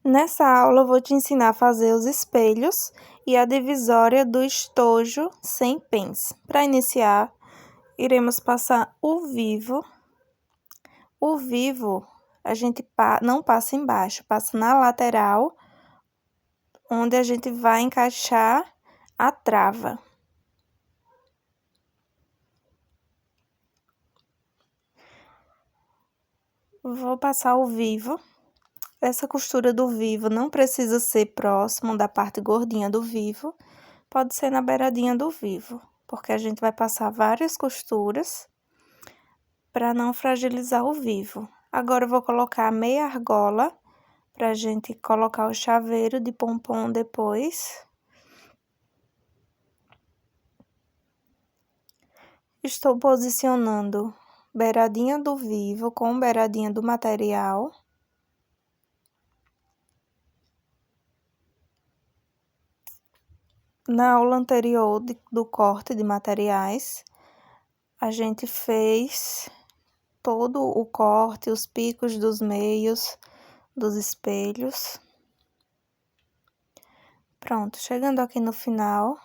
Nessa aula eu vou te ensinar a fazer os espelhos e a divisória do estojo sem pence. Para iniciar, iremos passar o vivo. O vivo a gente não passa embaixo, passa na lateral, onde a gente vai encaixar a trava. Vou passar o vivo. Essa costura do vivo não precisa ser próximo da parte gordinha do vivo, pode ser na beiradinha do vivo, porque a gente vai passar várias costuras para não fragilizar o vivo. Agora eu vou colocar a meia argola para a gente colocar o chaveiro de pompom depois. Estou posicionando beiradinha do vivo com beiradinha do material. Na aula anterior do corte de materiais, a gente fez todo o corte, os picos dos meios, dos espelhos. Pronto, chegando aqui no final,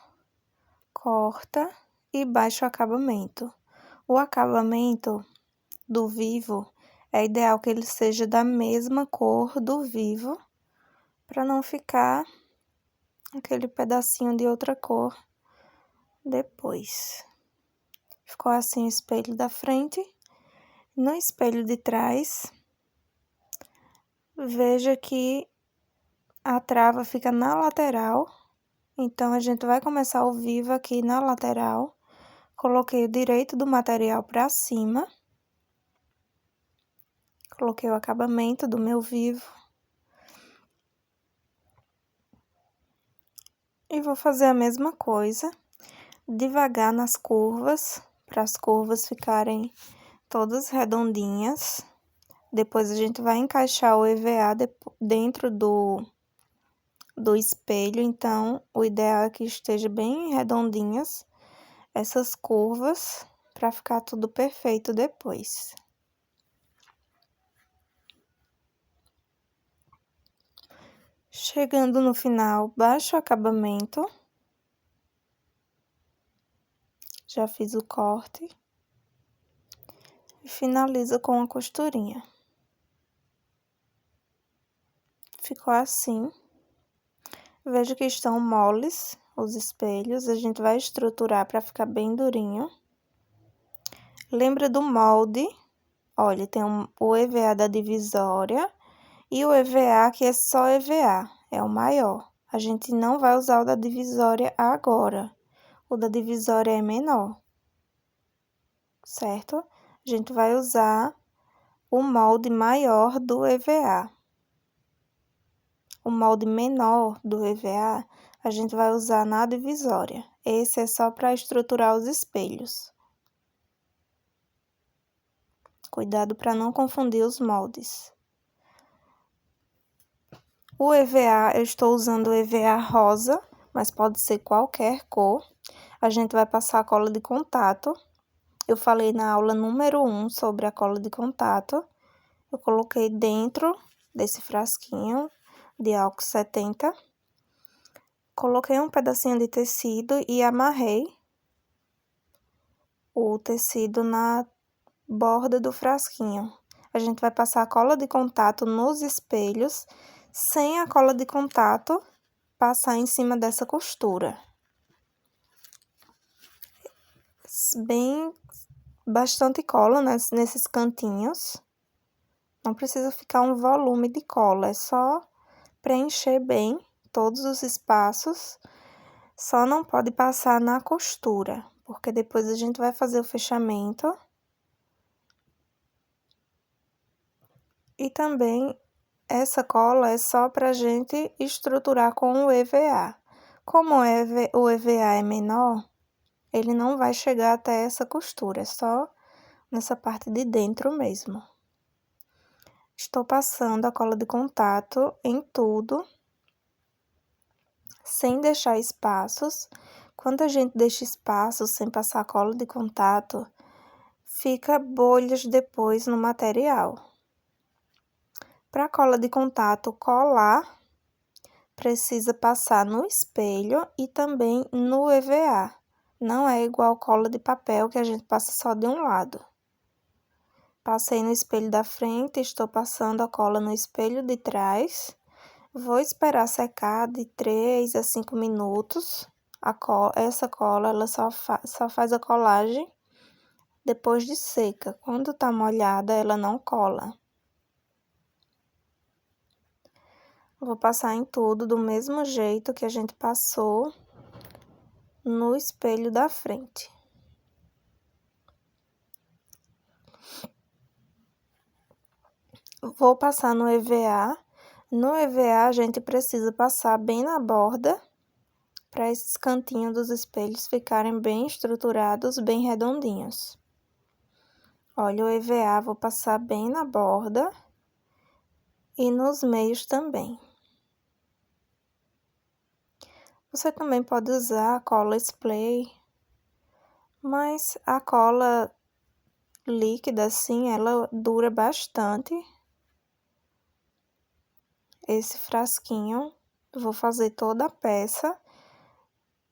corta e baixa o acabamento. O acabamento do vivo é ideal que ele seja da mesma cor do vivo, para não ficar aquele pedacinho de outra cor depois. Ficou assim o espelho da frente. No espelho de trás, veja que a trava fica na lateral, então a gente vai começar o vivo aqui na lateral. Coloquei o direito do material para cima, coloquei o acabamento do meu vivo. E vou fazer a mesma coisa, devagar nas curvas, para as curvas ficarem todas redondinhas. Depois a gente vai encaixar o EVA dentro do espelho, então o ideal é que esteja bem redondinhas essas curvas, para ficar tudo perfeito depois. Chegando no final, baixo o acabamento. Já fiz o corte. E finalizo com a costurinha. Ficou assim. Veja que estão moles os espelhos. A gente vai estruturar para ficar bem durinho. Lembra do molde? Olha, tem o EVA da divisória e o EVA que é só EVA, é o maior. A gente não vai usar o da divisória agora. O da divisória é menor, certo? A gente vai usar o molde maior do EVA. O molde menor do EVA, a gente vai usar na divisória. Esse é só para estruturar os espelhos. Cuidado para não confundir os moldes. O EVA, eu estou usando o EVA rosa, mas pode ser qualquer cor. A gente vai passar a cola de contato. Eu falei na aula número 1 sobre a cola de contato. Eu coloquei dentro desse frasquinho de álcool 70. Coloquei um pedacinho de tecido e amarrei o tecido na borda do frasquinho. A gente vai passar a cola de contato nos espelhos, sem a cola de contato passar em cima dessa costura. Bastante cola nesses cantinhos. Não precisa ficar um volume de cola, é só preencher bem todos os espaços. Só não pode passar na costura, porque depois a gente vai fazer o fechamento. E também essa cola é só pra gente estruturar com o EVA. Como o EVA é menor, ele não vai chegar até essa costura, é só nessa parte de dentro mesmo. Estou passando a cola de contato em tudo, sem deixar espaços. Quando a gente deixa espaços sem passar a cola de contato, fica bolhas depois no material. Para a cola de contato colar, precisa passar no espelho e também no EVA. Não é igual cola de papel que a gente passa só de um lado. Passei no espelho da frente, estou passando a cola no espelho de trás. Vou esperar secar de 3 a 5 minutos. Essa cola ela só faz a colagem depois de seca. Quando tá molhada, ela não cola. Vou passar em tudo do mesmo jeito que a gente passou no espelho da frente. Vou passar no EVA. No EVA, a gente precisa passar bem na borda, para esses cantinhos dos espelhos ficarem bem estruturados, bem redondinhos. Olha, o EVA vou passar bem na borda e nos meios também. Você também pode usar a cola spray, mas a cola líquida, assim, ela dura bastante. Esse frasquinho, vou fazer toda a peça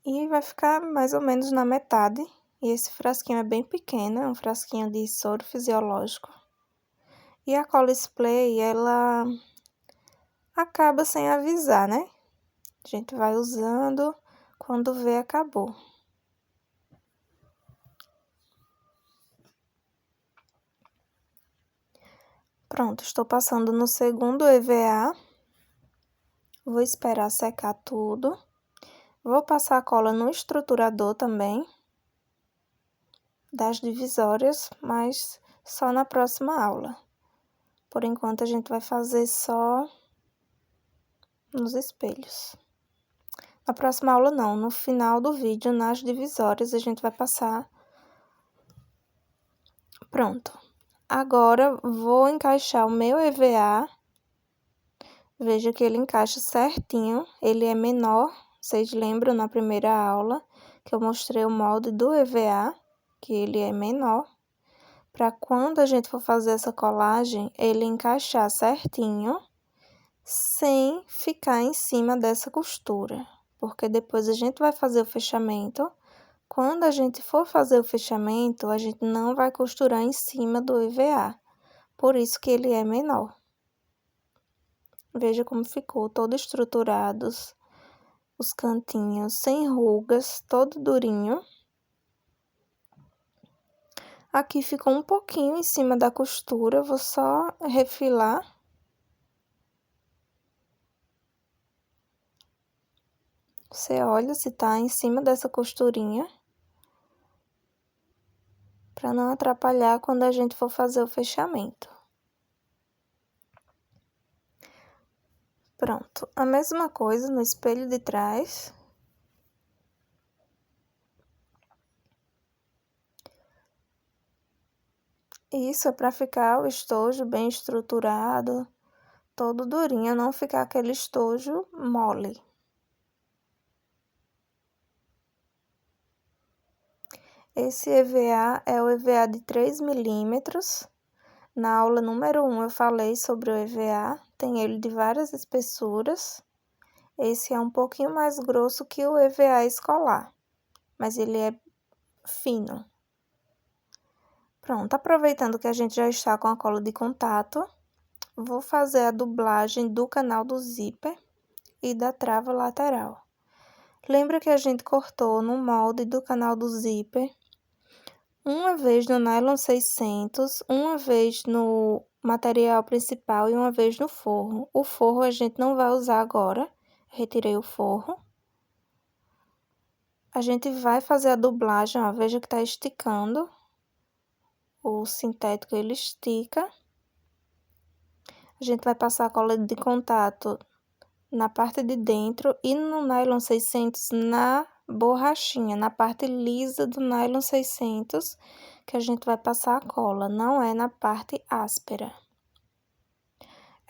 e vai ficar mais ou menos na metade. E esse frasquinho é bem pequeno, é um frasquinho de soro fisiológico. E a cola spray, ela acaba sem avisar, né? A gente vai usando, quando vê, acabou. Pronto, estou passando no segundo EVA. Vou esperar secar tudo. Vou passar a cola no estruturador também, das divisórias, mas só na próxima aula. Por enquanto, a gente vai fazer só nos espelhos. Na próxima aula não, no final do vídeo, nas divisórias, a gente vai passar. Pronto. Agora, vou encaixar o meu EVA. Veja que ele encaixa certinho, ele é menor. Vocês lembram na primeira aula que eu mostrei o molde do EVA, que ele é menor. Para quando a gente for fazer essa colagem, ele encaixar certinho, sem ficar em cima dessa costura. Porque depois a gente vai fazer o fechamento. Quando a gente for fazer o fechamento, a gente não vai costurar em cima do EVA. Por isso que ele é menor. Veja como ficou, todo estruturado, os cantinhos sem rugas, todo durinho. Aqui ficou um pouquinho em cima da costura, vou só refilar. Você olha se tá em cima dessa costurinha, para não atrapalhar quando a gente for fazer o fechamento. Pronto, a mesma coisa no espelho de trás. Isso é para ficar o estojo bem estruturado, todo durinho, não ficar aquele estojo mole. Esse EVA é o EVA de 3 milímetros. Na aula número 1 eu falei sobre o EVA, tem ele de várias espessuras. Esse é um pouquinho mais grosso que o EVA escolar, mas ele é fino. Pronto, aproveitando que a gente já está com a cola de contato, vou fazer a dublagem do canal do zíper e da trava lateral. Lembra que a gente cortou no molde do canal do zíper, uma vez no nylon 600, uma vez no material principal e uma vez no forro. O forro a gente não vai usar agora, retirei o forro. A gente vai fazer a dublagem, ó, veja que tá esticando. O sintético ele estica. A gente vai passar a cola de contato na parte de dentro e no nylon 600 na borrachinha, na parte lisa do nylon 600, que a gente vai passar a cola, não é na parte áspera.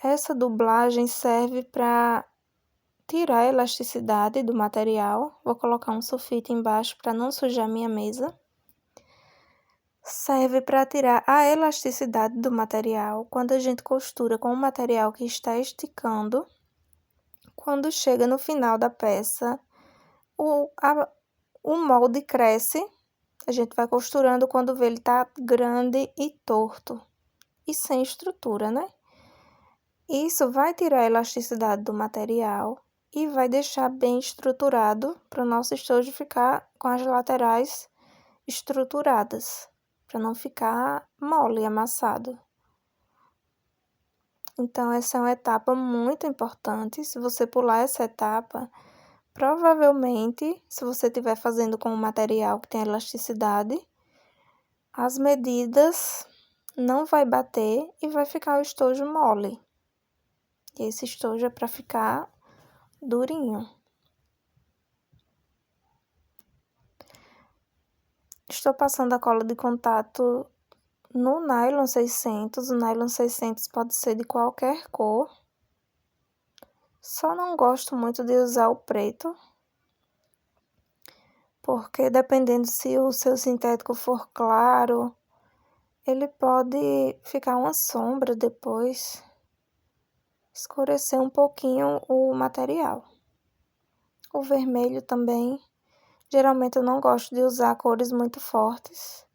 Essa dublagem serve para tirar a elasticidade do material. Vou colocar um sulfite embaixo para não sujar minha mesa. Serve para tirar a elasticidade do material quando a gente costura com o material que está esticando. Quando chega no final da peça, o molde cresce. A gente vai costurando quando vê ele tá grande e torto e sem estrutura, né? Isso vai tirar a elasticidade do material e vai deixar bem estruturado para o nosso estojo ficar com as laterais estruturadas, para não ficar mole e amassado. Então, essa é uma etapa muito importante. Se você pular essa etapa, provavelmente, se você estiver fazendo com um material que tem elasticidade, as medidas não vai bater e vai ficar o estojo mole. E esse estojo é para ficar durinho. Estou passando a cola de contato no nylon 600. O nylon 600 pode ser de qualquer cor. Só não gosto muito de usar o preto, porque dependendo se o seu sintético for claro, ele pode ficar uma sombra depois, escurecer um pouquinho o material. O vermelho também, geralmente eu não gosto de usar cores muito fortes,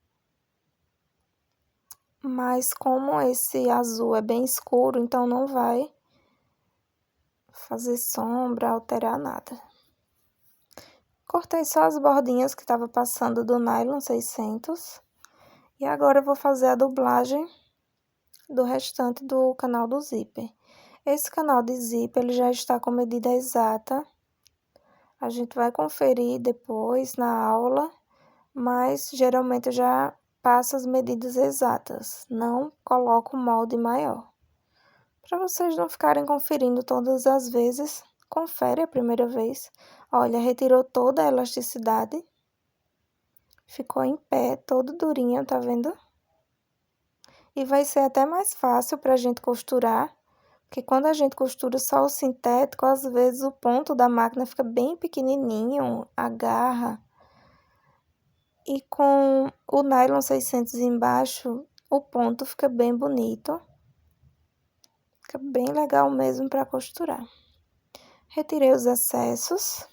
mas como esse azul é bem escuro, então não vai fazer sombra, alterar nada. Cortei só as bordinhas que estava passando do nylon 600. E agora eu vou fazer a dublagem do restante do canal do zíper. Esse canal de zíper, ele já está com medida exata. A gente vai conferir depois na aula, mas geralmente eu já passo as medidas exatas. Não coloco molde maior. Para vocês não ficarem conferindo todas as vezes, confere a primeira vez. Olha, retirou toda a elasticidade. Ficou em pé, todo durinho, tá vendo? E vai ser até mais fácil para a gente costurar, porque quando a gente costura só o sintético, às vezes o ponto da máquina fica bem pequenininho, agarra. E com o nylon 600 embaixo, o ponto fica bem bonito. Fica bem legal mesmo para costurar. Retirei os excessos.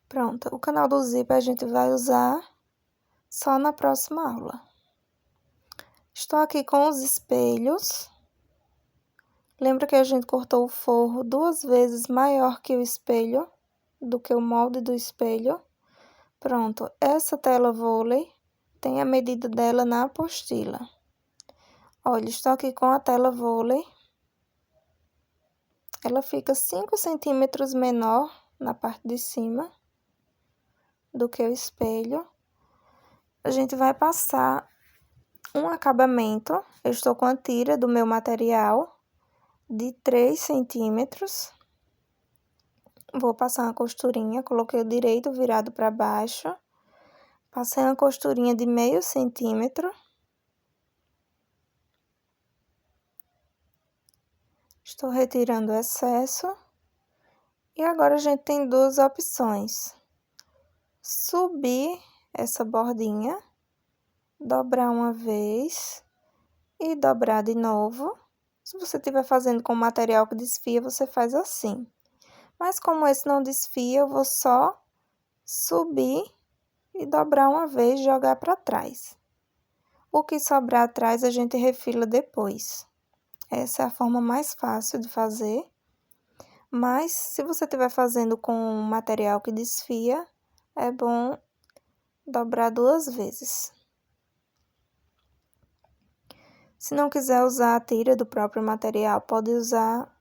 Pronto, o canal do zíper a gente vai usar só na próxima aula. Estou aqui com os espelhos. Lembra que a gente cortou o forro 2 vezes maior que o espelho, do que o molde do espelho. Pronto, essa tela vôlei tem a medida dela na apostila. Olha, estou aqui com a tela vôlei. Ela fica 5 centímetros menor na parte de cima do que o espelho. A gente vai passar um acabamento. Eu estou com a tira do meu material de 3 centímetros. Vou passar uma costurinha, coloquei o direito virado para baixo. Passei uma costurinha de meio centímetro. Estou retirando o excesso. E agora a gente tem 2 opções. Subir essa bordinha, dobrar uma vez e dobrar de novo. Se você estiver fazendo com material que desfia, você faz assim. Mas como esse não desfia, eu vou só subir e dobrar uma vez e jogar para trás. O que sobrar atrás a gente refila depois. Essa é a forma mais fácil de fazer. Mas se você estiver fazendo com material que desfia, é bom dobrar 2 vezes. Se não quiser usar a tira do próprio material, pode usar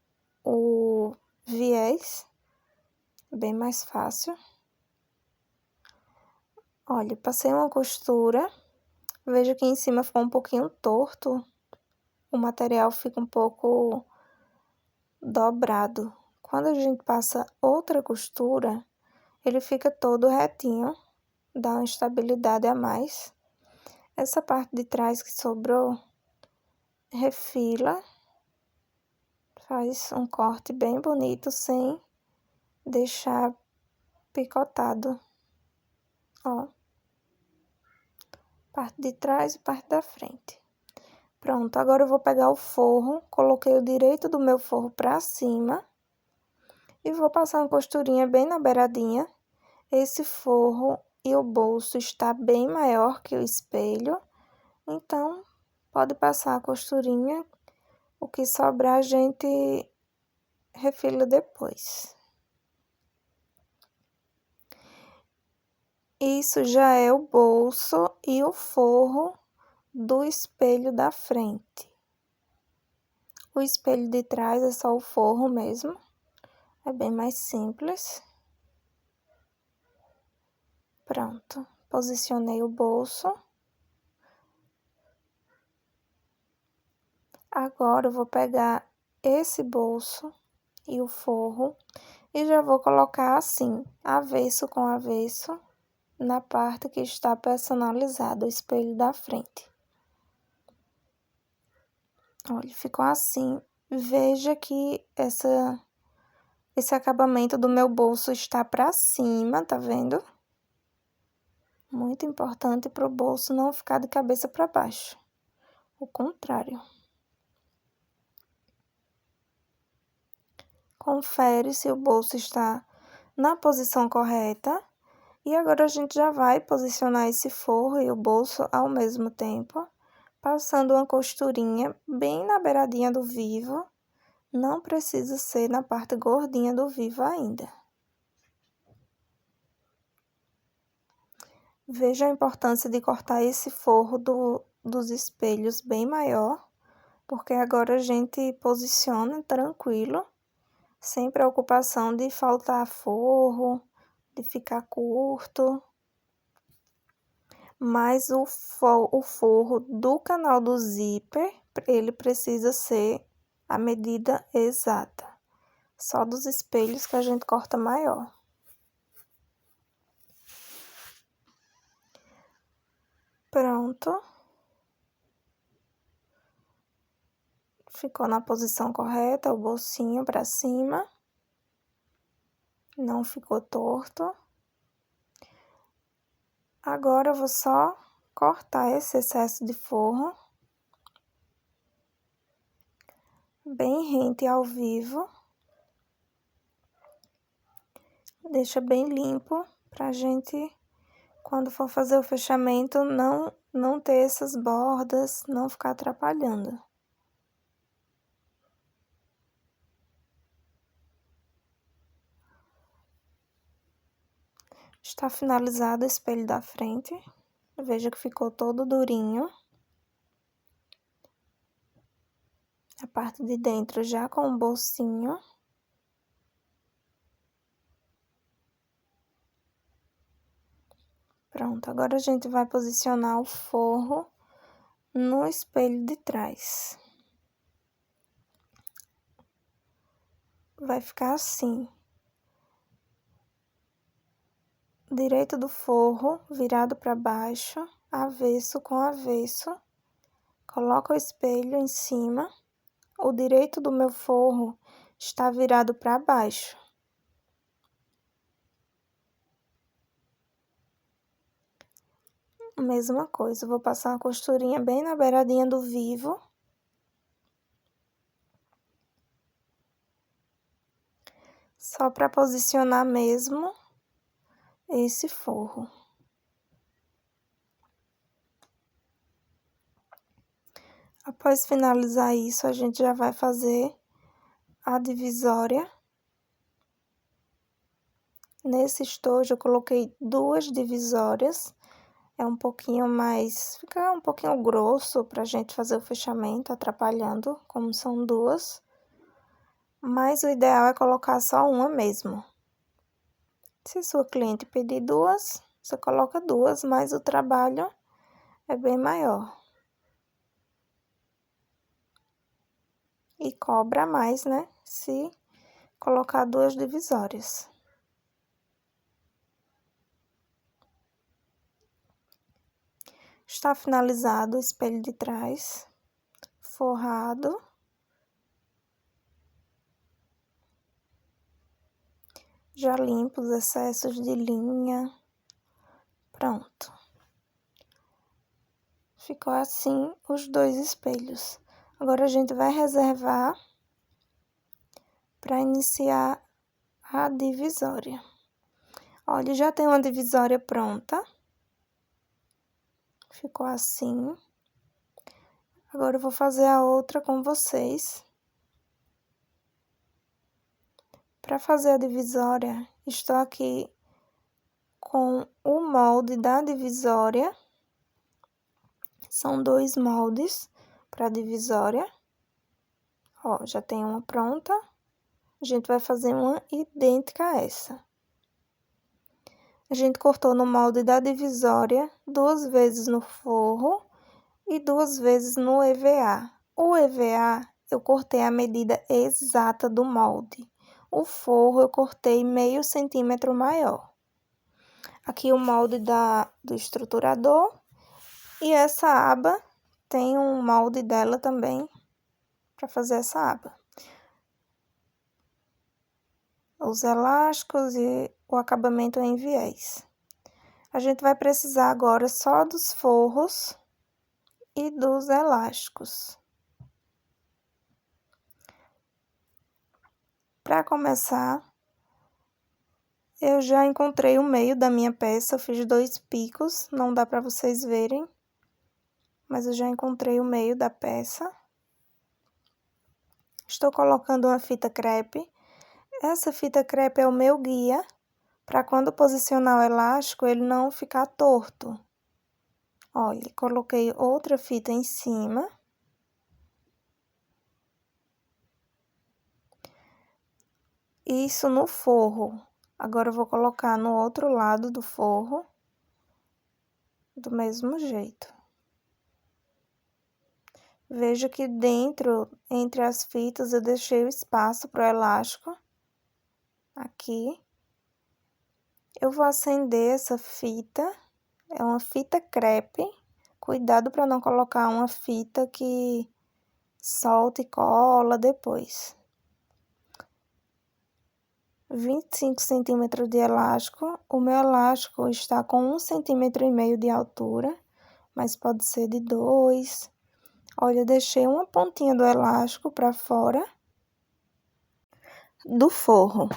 o viés, bem mais fácil. Olha, passei uma costura, veja que em cima ficou um pouquinho torto, o material fica um pouco dobrado. Quando a gente passa outra costura, ele fica todo retinho, dá uma estabilidade a mais. Essa parte de trás que sobrou, refila, faz um corte bem bonito sem deixar picotado, ó. parte de trás e parte da frente. Pronto, agora eu vou pegar o forro, coloquei o direito do meu forro pra cima e vou passar uma costurinha bem na beiradinha. Esse forro e o bolso está bem maior que o espelho, então pode passar a costurinha, o que sobrar a gente refila depois. Isso já é o bolso e o forro do espelho da frente. O espelho de trás é só o forro mesmo, é bem mais simples. Pronto, posicionei o bolso. Agora eu vou pegar esse bolso e o forro e já vou colocar assim, avesso com avesso, na parte que está personalizada, o espelho da frente. Olha, ficou assim. Veja que esse acabamento do meu bolso está pra cima, tá vendo? Muito importante para o bolso não ficar de cabeça para baixo. O contrário. Confere se o bolso está na posição correta. E agora a gente já vai posicionar esse forro e o bolso ao mesmo tempo, passando uma costurinha bem na beiradinha do vivo. Não precisa ser na parte gordinha do vivo ainda. Veja a importância de cortar esse forro dos espelhos bem maior, porque agora a gente posiciona tranquilo, sem preocupação de faltar forro, de ficar curto. Mas o forro do canal do zíper, ele precisa ser a medida exata. Só dos espelhos que a gente corta maior. Pronto. Ficou na posição correta, o bolsinho para cima. Não ficou torto. Agora eu vou só cortar esse excesso de forro. Bem rente ao vivo. Deixa bem limpo pra gente, quando for fazer o fechamento, não ter essas bordas, não ficar atrapalhando. Está finalizado o espelho da frente. Veja que ficou todo durinho. A parte de dentro já com o bolsinho. Pronto, agora a gente vai posicionar o forro no espelho de trás. Vai ficar assim. Direito do forro virado para baixo, avesso com avesso. Coloca o espelho em cima. O direito do meu forro está virado para baixo. Mesma coisa, vou passar uma costurinha bem na beiradinha do vivo. Só para posicionar mesmo esse forro. Após finalizar isso, a gente já vai fazer a divisória. Nesse estojo eu coloquei 2 divisórias. É um pouquinho mais, fica um pouquinho grosso pra gente fazer o fechamento, atrapalhando, como são 2. Mas o ideal é colocar só uma mesmo. Se sua cliente pedir 2, você coloca 2, mas o trabalho é bem maior. E cobra mais, né? Se colocar 2 divisórias. Está finalizado o espelho de trás, forrado. Já limpo os excessos de linha. Pronto. Ficou assim os dois espelhos. Agora a gente vai reservar para iniciar a divisória. Olha, já tem uma divisória pronta. Ficou assim. Agora eu vou fazer a outra com vocês. Para fazer a divisória, estou aqui com o molde da divisória. São 2 moldes para divisória. Ó, já tem uma pronta. A gente vai fazer uma idêntica a essa. A gente cortou no molde da divisória 2 vezes no forro e 2 vezes no EVA. O EVA eu cortei a medida exata do molde. O forro eu cortei meio centímetro maior. Aqui o molde do estruturador. E essa aba tem um molde dela também para fazer essa aba. Os elásticos e o acabamento em viés. A gente vai precisar agora só dos forros e dos elásticos. Para começar, eu já encontrei o meio da minha peça, eu fiz 2 picos, não dá para vocês verem, mas eu já encontrei o meio da peça. Estou colocando uma fita crepe. Essa fita crepe é o meu guia, para quando posicionar o elástico, ele não ficar torto. Olha, coloquei outra fita em cima. Isso no forro. Agora eu vou colocar no outro lado do forro, do mesmo jeito. Veja que dentro, entre as fitas, eu deixei o espaço para o elástico. Aqui. Eu vou acender essa fita. É uma fita crepe. Cuidado para não colocar uma fita que solta e cola depois. 25 centímetros de elástico. O meu elástico está com 1,5 centímetro de altura, mas pode ser de 2. Olha, eu deixei uma pontinha do elástico para fora do forro.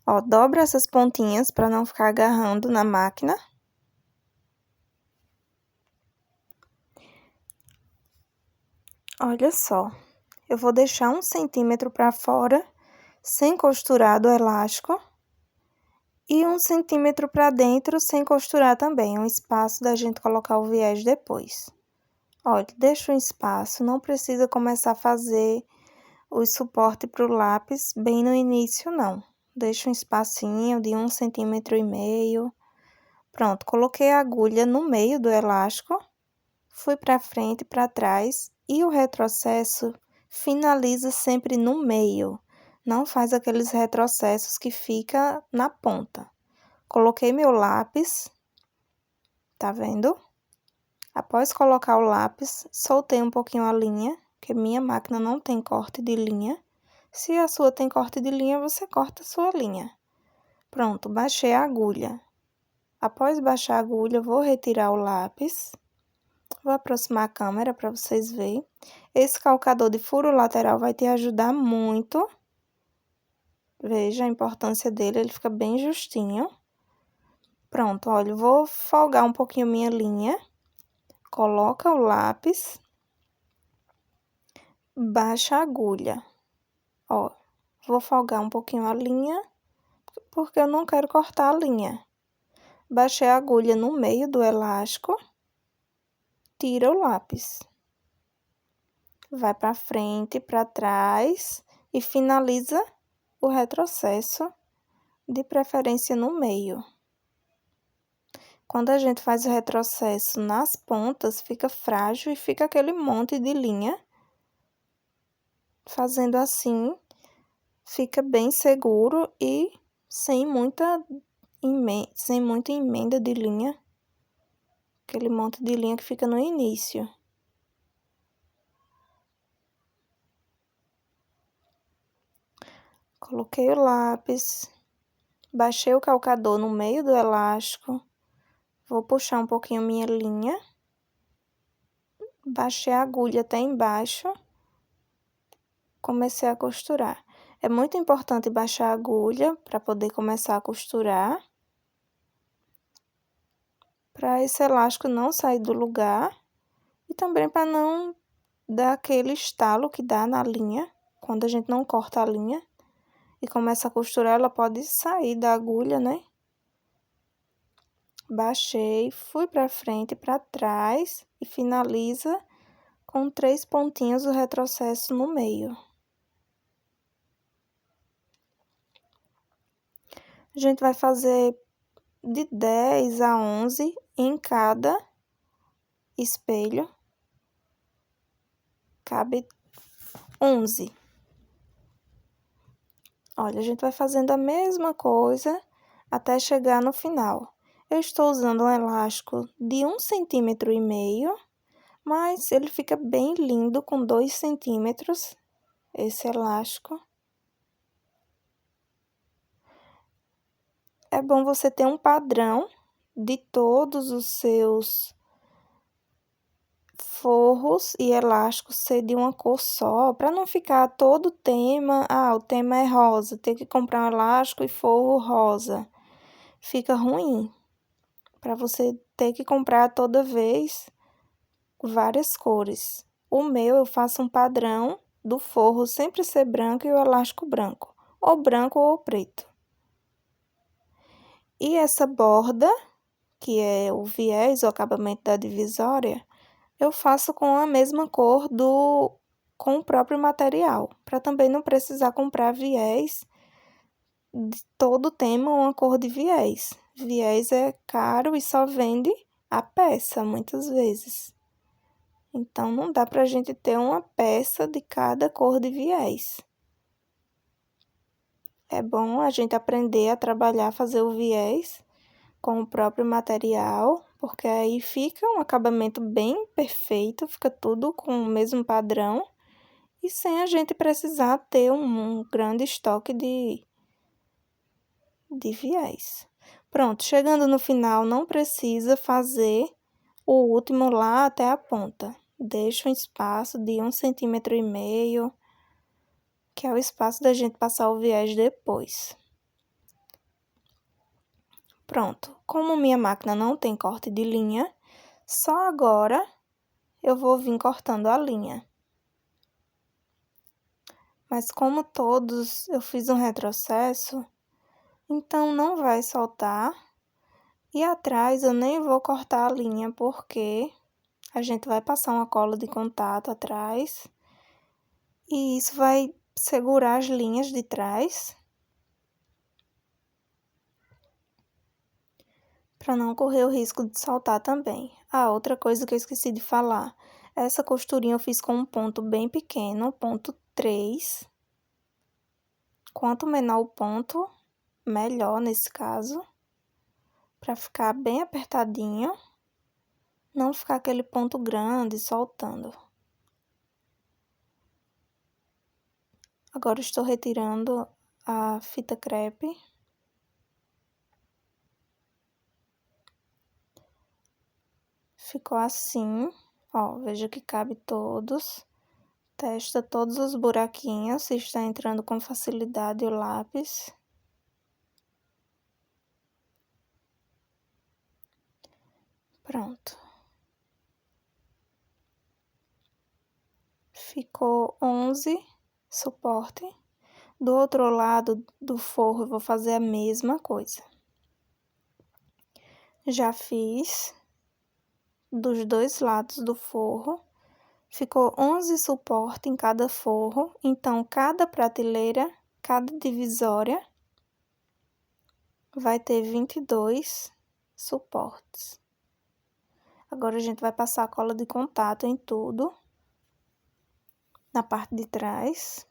Ó, dobra essas pontinhas para não ficar agarrando na máquina. Olha só, eu vou deixar 1 centímetro para fora, sem costurar do elástico. E 1 centímetro para dentro, sem costurar também, um espaço da gente colocar o viés depois. Olha, deixa um espaço, não precisa começar a fazer o suporte para o lápis bem no início, não. Deixa um espacinho de 1,5 centímetro. Pronto, coloquei a agulha no meio do elástico, fui para frente e para trás, e o retrocesso finaliza sempre no meio. Não faz aqueles retrocessos que fica na ponta. Coloquei meu lápis, tá vendo? Após colocar o lápis, soltei um pouquinho a linha, porque minha máquina não tem corte de linha. Se a sua tem corte de linha, você corta a sua linha. Pronto, baixei a agulha. Após baixar a agulha, vou retirar o lápis. Vou aproximar a câmera para vocês verem. Esse calcador de furo lateral vai te ajudar muito. Veja a importância dele, ele fica bem justinho. Pronto, olha, vou folgar um pouquinho minha linha. Coloca o lápis. Baixa a agulha. Ó, vou folgar um pouquinho a linha, porque eu não quero cortar a linha. Baixei a agulha no meio do elástico. Tira o lápis. Vai para frente, para trás e finaliza o retrocesso, de preferência no meio. Quando a gente faz o retrocesso nas pontas, fica frágil e fica aquele monte de linha. Fazendo assim, fica bem seguro e sem muita emenda de linha. Aquele monte de linha que fica no início. Coloquei o lápis, baixei o calcador no meio do elástico, vou puxar um pouquinho minha linha baixei a agulha até embaixo, comecei a costurar. É muito importante baixar a agulha para poder começar a costurar, para esse elástico não sair do lugar e também para não dar aquele estalo que dá na linha, quando a gente não corta a linha e começa a costurar, ela pode sair da agulha, né? Baixei, fui para frente e para trás e finaliza com 3 pontinhos o retrocesso no meio. A gente vai fazer de 10 a 11 em cada espelho. Cabe 11. Olha, a gente vai fazendo a mesma coisa até chegar no final. Eu estou usando um elástico de 1,5 cm, mas ele fica bem lindo com 2 centímetros, esse elástico. É bom você ter um padrão de todos os seus forros e elásticos ser de uma cor só, para não ficar todo o tema, o tema é rosa, ter que comprar um elástico e forro rosa. Fica ruim, para você ter que comprar toda vez várias cores. O meu eu faço um padrão do forro sempre ser branco e o elástico branco, ou preto. E essa borda, que é o viés, o acabamento da divisória, eu faço com a mesma cor com o próprio material, para também não precisar comprar viés de todo tema, uma cor de viés. Viés é caro e só vende a peça, muitas vezes. Então, não dá para a gente ter uma peça de cada cor de viés. É bom a gente aprender a trabalhar, fazer o viés com o próprio material, porque aí fica um acabamento bem perfeito, fica tudo com o mesmo padrão e sem a gente precisar ter um grande estoque de viés. Pronto, chegando no final, não precisa fazer o último lá até a ponta. Deixa um espaço de 1,5 cm, que é o espaço da gente passar o viés depois. Pronto, como minha máquina não tem corte de linha, só agora eu vou vir cortando a linha. Mas como todos eu fiz um retrocesso, então não vai soltar. E atrás eu nem vou cortar a linha, porque a gente vai passar uma cola de contato atrás. E isso vai segurar as linhas de trás, para não correr o risco de saltar também. Outra coisa que eu esqueci de falar. Essa costurinha eu fiz com um ponto bem pequeno, ponto 3. Quanto menor o ponto, melhor nesse caso, para ficar bem apertadinho, não ficar aquele ponto grande soltando. Agora estou retirando a fita crepe. Ficou assim, ó, veja que cabe todos. Testa todos os buraquinhos, se está entrando com facilidade o lápis. Pronto. Ficou 11 suporte. Do outro lado do forro, eu vou fazer a mesma coisa. Já fiz dos dois lados do forro. Ficou 11 suporte em cada forro. Então, cada prateleira, cada divisória, vai ter 22 suportes. Agora, a gente vai passar a cola de contato em tudo, na parte de trás.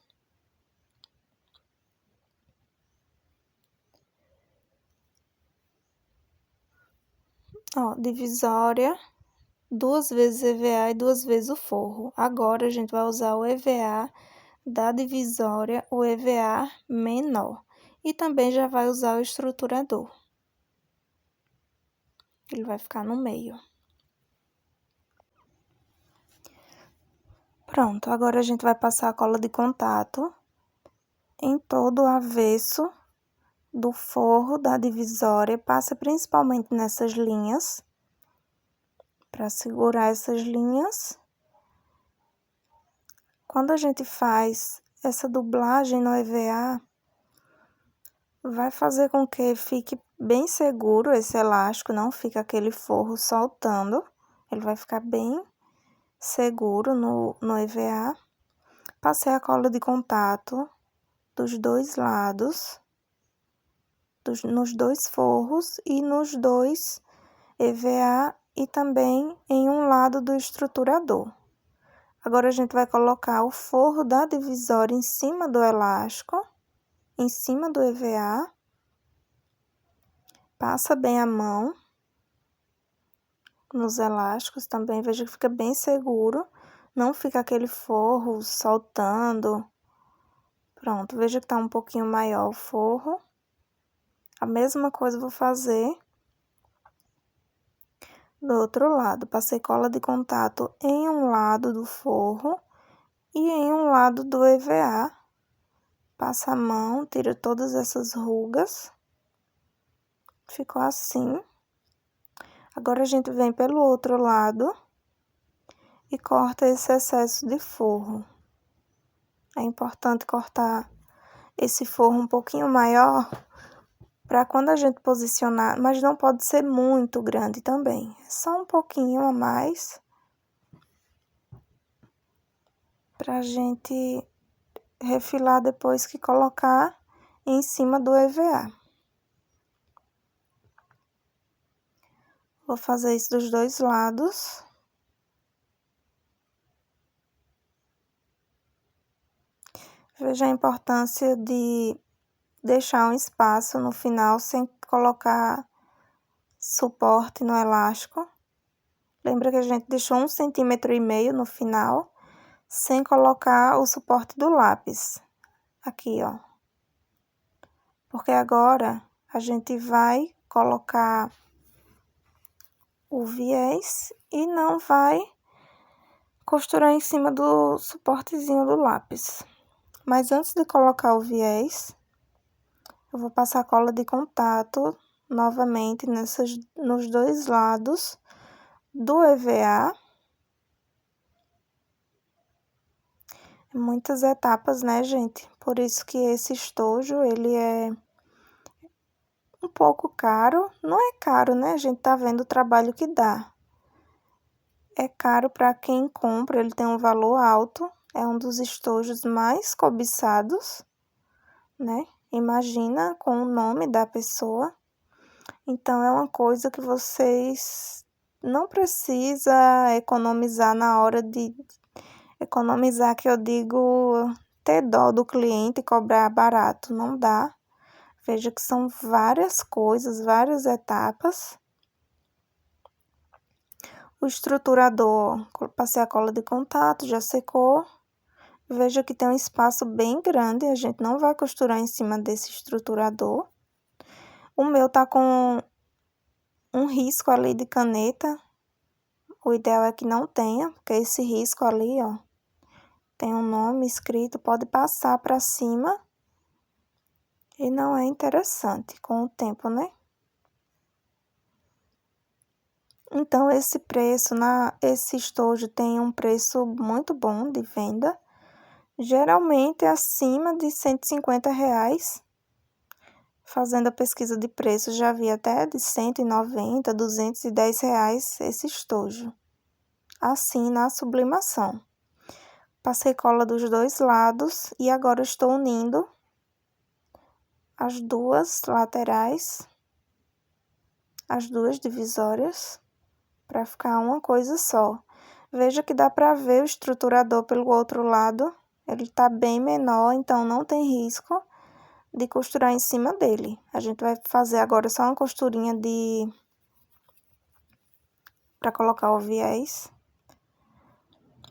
Ó, divisória, 2 vezes EVA e 2 vezes o forro. Agora, a gente vai usar o EVA da divisória, o EVA menor. E também já vai usar o estruturador. Ele vai ficar no meio. Pronto, agora a gente vai passar a cola de contato em todo o avesso do forro da divisória, passa principalmente nessas linhas, para segurar essas linhas. Quando a gente faz essa dublagem no EVA, vai fazer com que fique bem seguro esse elástico, não fica aquele forro soltando, ele vai ficar bem seguro no EVA. Passei a cola de contato dos dois lados, nos dois forros e nos dois EVA e também em um lado do estruturador. Agora a gente vai colocar o forro da divisória em cima do elástico, em cima do EVA. Passa bem a mão nos elásticos também, veja que fica bem seguro, não fica aquele forro soltando. Pronto, veja que tá um pouquinho maior o forro. A mesma coisa eu vou fazer do outro lado. Passei cola de contato em um lado do forro e em um lado do EVA. Passa a mão, tira todas essas rugas. Ficou assim. Agora a gente vem pelo outro lado e corta esse excesso de forro. É importante cortar esse forro um pouquinho maior para quando a gente posicionar, mas não pode ser muito grande também, é só um pouquinho a mais para a gente refilar depois que colocar em cima do EVA. Vou fazer isso dos dois lados. Veja a importância de deixar um espaço no final sem colocar suporte no elástico. Lembra que a gente deixou 1,5 cm no final, sem colocar o suporte do lápis. Aqui, ó. Porque agora a gente vai colocar o viés e não vai costurar em cima do suportezinho do lápis. Mas antes de colocar o viés, eu vou passar cola de contato novamente nos dois lados do EVA. Muitas etapas, né, gente? Por isso que esse estojo, ele é um pouco caro. Não é caro, né? A gente tá vendo o trabalho que dá. É caro para quem compra, ele tem um valor alto. É um dos estojos mais cobiçados, né? Imagina com o nome da pessoa. Então, é uma coisa que vocês não precisa economizar na hora de... Economizar, que eu digo, ter dó do cliente e cobrar barato, não dá. Veja que são várias coisas, várias etapas. O estruturador, passei a cola de contato, já secou. Veja que tem um espaço bem grande, a gente não vai costurar em cima desse estruturador. O meu tá com um risco ali de caneta. O ideal é que não tenha, porque esse risco ali, ó, tem um nome escrito, pode passar para cima. E não é interessante com o tempo, né? Então, esse preço, esse estojo tem um preço muito bom de venda. Geralmente é acima de R$ 150. Fazendo a pesquisa de preço, já vi até de 190, R$ 210 esse estojo. Assim, na sublimação. Passei cola dos dois lados e agora estou unindo as duas laterais, as duas divisórias, para ficar uma coisa só. Veja que dá para ver o estruturador pelo outro lado, ele tá bem menor, então não tem risco de costurar em cima dele. A gente vai fazer agora só uma costurinha para colocar o viés.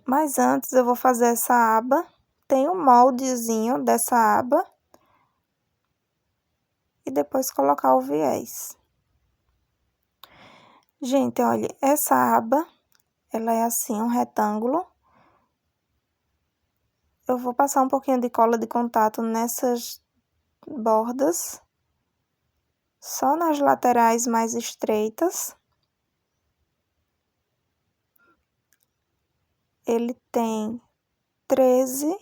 Mas antes eu vou fazer essa aba, tem um moldezinho dessa aba e depois colocar o viés. Gente, olha, essa aba, ela é assim, um retângulo. Eu vou passar um pouquinho de cola de contato nessas bordas, só nas laterais mais estreitas. Ele tem 13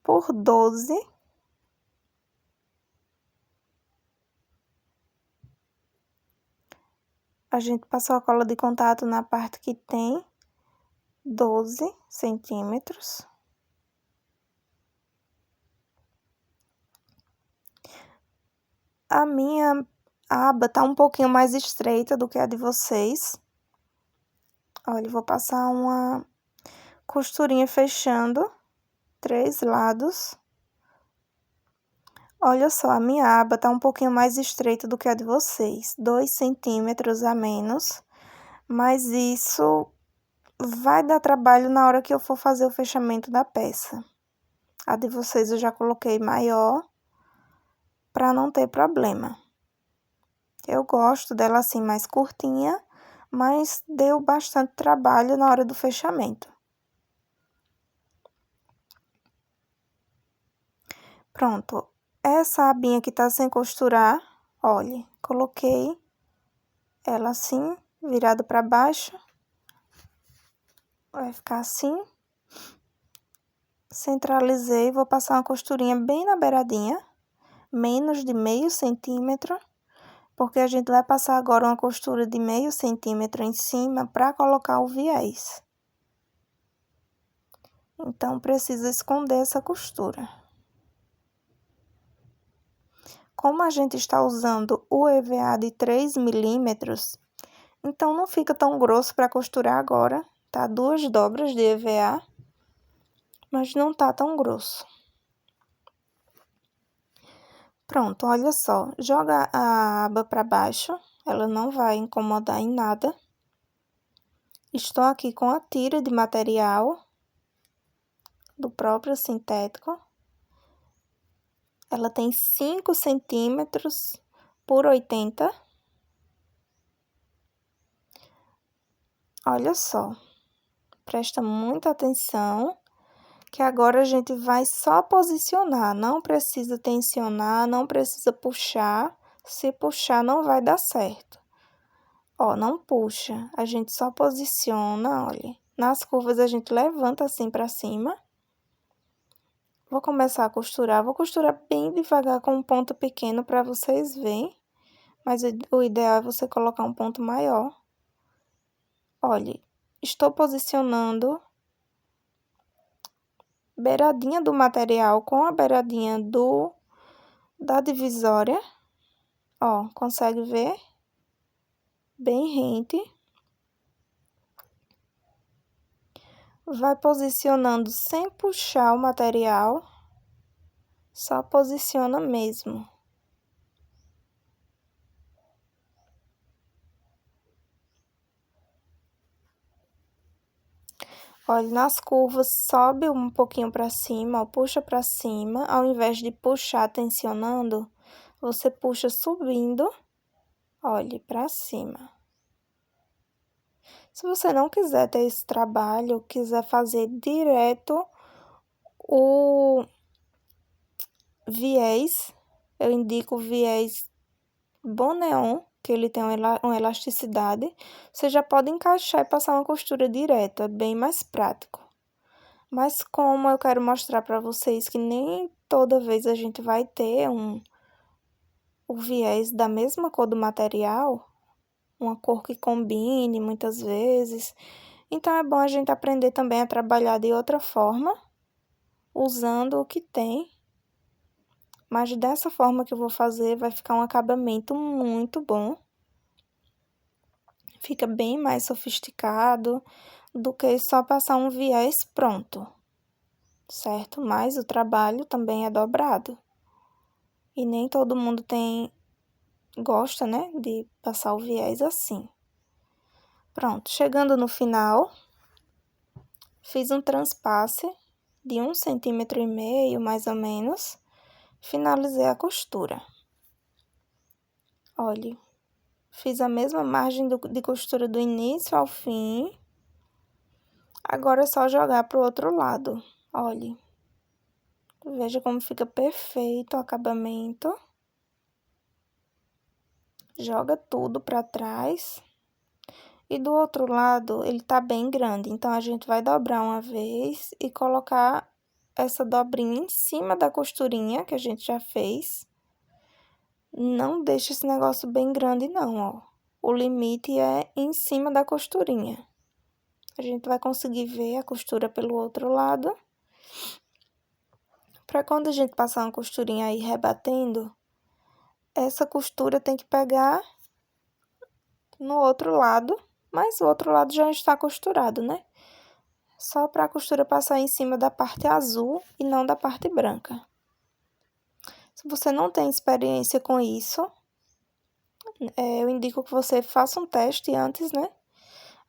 por 12. A gente passou a cola de contato na parte que tem 12 centímetros. A minha aba tá um pouquinho mais estreita do que a de vocês. Olha, eu vou passar uma costurinha fechando 3 lados. Olha só, a minha aba tá um pouquinho mais estreita do que a de vocês, 2 centímetros a menos, mas isso vai dar trabalho na hora que eu for fazer o fechamento da peça. A de vocês eu já coloquei maior, para não ter problema. Eu gosto dela assim mais curtinha, mas deu bastante trabalho na hora do fechamento. Pronto, essa abinha que tá sem costurar, olha, coloquei ela assim, virada para baixo. Vai ficar assim. Centralizei, vou passar uma costurinha bem na beiradinha, menos de meio centímetro, porque a gente vai passar agora uma costura de meio centímetro em cima para colocar o viés. Então, precisa esconder essa costura. Como a gente está usando o EVA de 3 milímetros, então não fica tão grosso para costurar agora, tá? 2 dobras de EVA, mas não tá tão grosso. Pronto, olha só, joga a aba para baixo, ela não vai incomodar em nada. Estou aqui com a tira de material do próprio sintético. Ela tem 5 centímetros por 80. Olha só, presta muita atenção, que agora a gente vai só posicionar, não precisa tensionar, não precisa puxar. Se puxar, não vai dar certo. Ó, não puxa, a gente só posiciona, olha. Nas curvas, a gente levanta assim pra cima. Vou começar a costurar, vou costurar bem devagar com um ponto pequeno para vocês verem. Mas o ideal é você colocar um ponto maior. Olha, estou posicionando beiradinha do material com a beiradinha da divisória. Ó, consegue ver? Bem rente. Vai posicionando sem puxar o material. Só posiciona mesmo. Olha, nas curvas, sobe um pouquinho para cima, ó, puxa para cima. Ao invés de puxar tensionando, você puxa subindo, olhe para cima. Se você não quiser ter esse trabalho, quiser fazer direto o viés, eu indico o viés Boneon, que ele tem uma elasticidade. Você já pode encaixar e passar uma costura direto, é bem mais prático. Mas como eu quero mostrar para vocês que nem toda vez a gente vai ter o viés da mesma cor do material, uma cor que combine muitas vezes. Então, é bom a gente aprender também a trabalhar de outra forma, usando o que tem. Mas dessa forma que eu vou fazer, vai ficar um acabamento muito bom. Fica bem mais sofisticado do que só passar um viés pronto, certo? Mas o trabalho também é dobrado. E nem todo mundo gosta, né, de passar o viés assim. Pronto, chegando no final, fiz um transpasse de 1,5 centímetro, mais ou menos. Finalizei a costura. Olha, fiz a mesma margem de costura do início ao fim. Agora é só jogar pro outro lado. Olhe, veja como fica perfeito o acabamento. Joga tudo para trás. E do outro lado, ele tá bem grande, então a gente vai dobrar uma vez e colocar essa dobrinha em cima da costurinha que a gente já fez. Não deixa esse negócio bem grande não, ó. O limite é em cima da costurinha. A gente vai conseguir ver a costura pelo outro lado. Para quando a gente passar uma costurinha aí rebatendo, essa costura tem que pegar no outro lado, mas o outro lado já está costurado, né? Só para a costura passar em cima da parte azul e não da parte branca. Se você não tem experiência com isso, eu indico que você faça um teste antes, né?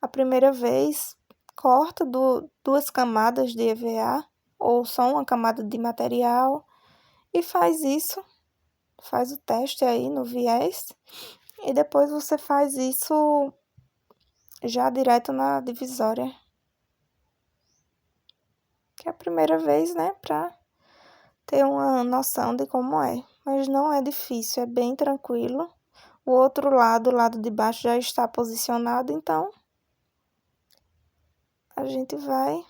A primeira vez, corta duas camadas de EVA ou só uma camada de material e faz isso. Faz o teste aí no viés e depois você faz isso já direto na divisória. Que é a primeira vez, né, pra ter uma noção de como é. Mas não é difícil, é bem tranquilo. O outro lado, o lado de baixo, já está posicionado, então a gente vai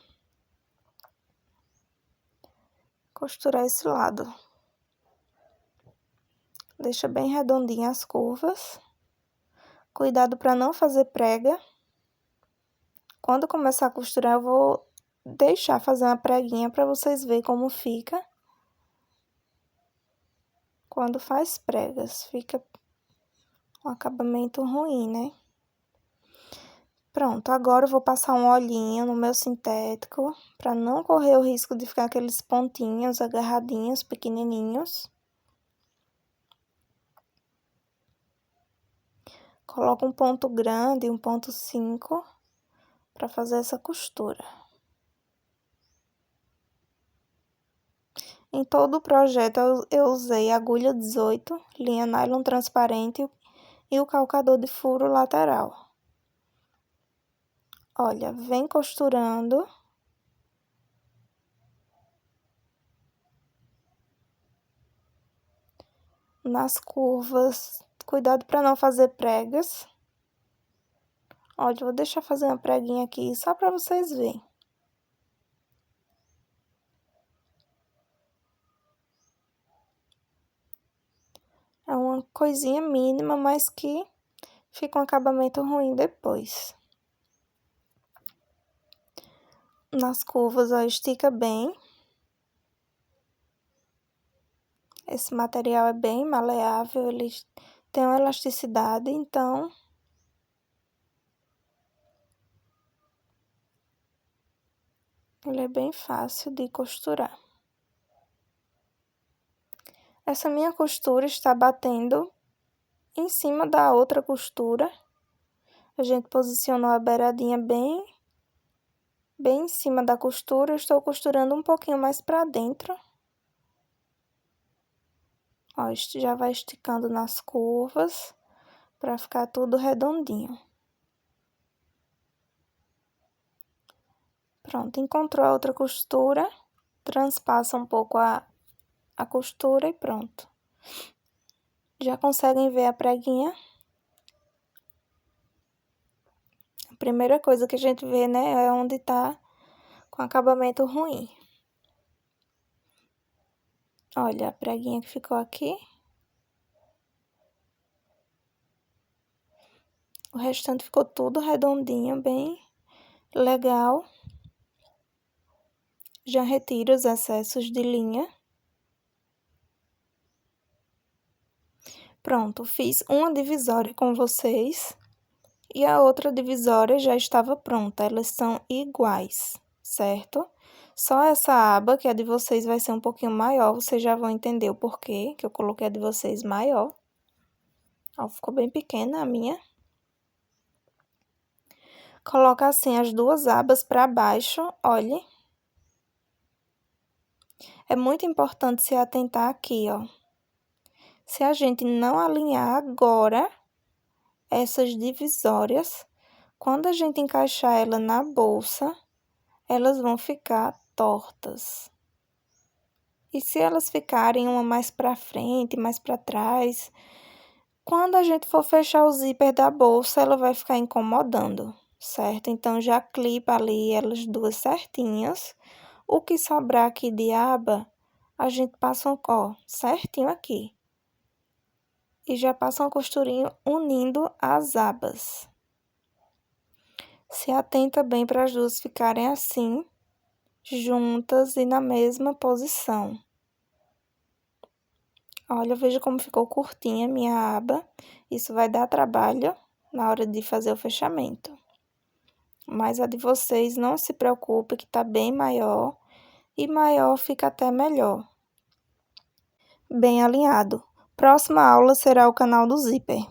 costurar esse lado. Deixa bem redondinha as curvas. Cuidado para não fazer prega. Quando começar a costurar, eu vou deixar fazer uma preguinha para vocês verem como fica. Quando faz pregas, fica um acabamento ruim, né? Pronto, agora eu vou passar um olhinho no meu sintético, para não correr o risco de ficar aqueles pontinhos agarradinhos, pequenininhos. Coloco um ponto grande, 1,5, para fazer essa costura. Em todo o projeto eu usei agulha 18, linha nylon transparente e o calcador de furo lateral. Olha, vem costurando. Nas curvas, cuidado para não fazer pregas. Olha, eu vou deixar fazer uma preguinha aqui só para vocês verem. É uma coisinha mínima, mas que fica um acabamento ruim depois. Nas curvas, ó, estica bem. Esse material é bem maleável, ele tem uma elasticidade, então ele é bem fácil de costurar. Essa minha costura está batendo em cima da outra costura. A gente posicionou a beiradinha bem em cima da costura. Eu estou costurando um pouquinho mais para dentro. Ó, já vai esticando nas curvas para ficar tudo redondinho. Pronto, encontrou a outra costura, transpassa um pouco a costura e pronto. Já conseguem ver a preguinha? A primeira coisa que a gente vê, né, é onde tá com acabamento ruim. Olha a preguinha que ficou aqui. O restante ficou tudo redondinho, bem legal. Já retiro os excessos de linha. Pronto, fiz uma divisória com vocês. E a outra divisória já estava pronta, elas são iguais, certo? Só essa aba, que é de vocês, vai ser um pouquinho maior, vocês já vão entender o porquê que eu coloquei a de vocês maior. Ó, ficou bem pequena a minha. Coloca assim as duas abas para baixo, olhe. É muito importante se atentar aqui, ó. Se a gente não alinhar agora essas divisórias, quando a gente encaixar ela na bolsa, elas vão ficar tortas. E se elas ficarem uma mais para frente, mais para trás, quando a gente for fechar o zíper da bolsa, ela vai ficar incomodando, certo? Então, já clipa ali elas duas certinhas. O que sobrar aqui de aba, a gente passa um có certinho aqui. E já passa uma costurinha unindo as abas. Se atenta bem para as duas ficarem assim, juntas e na mesma posição. Olha, veja como ficou curtinha a minha aba. Isso vai dar trabalho na hora de fazer o fechamento. Mas a de vocês, não se preocupe que tá bem maior. E maior fica até melhor. Bem alinhado. Próxima aula será o canal do zíper.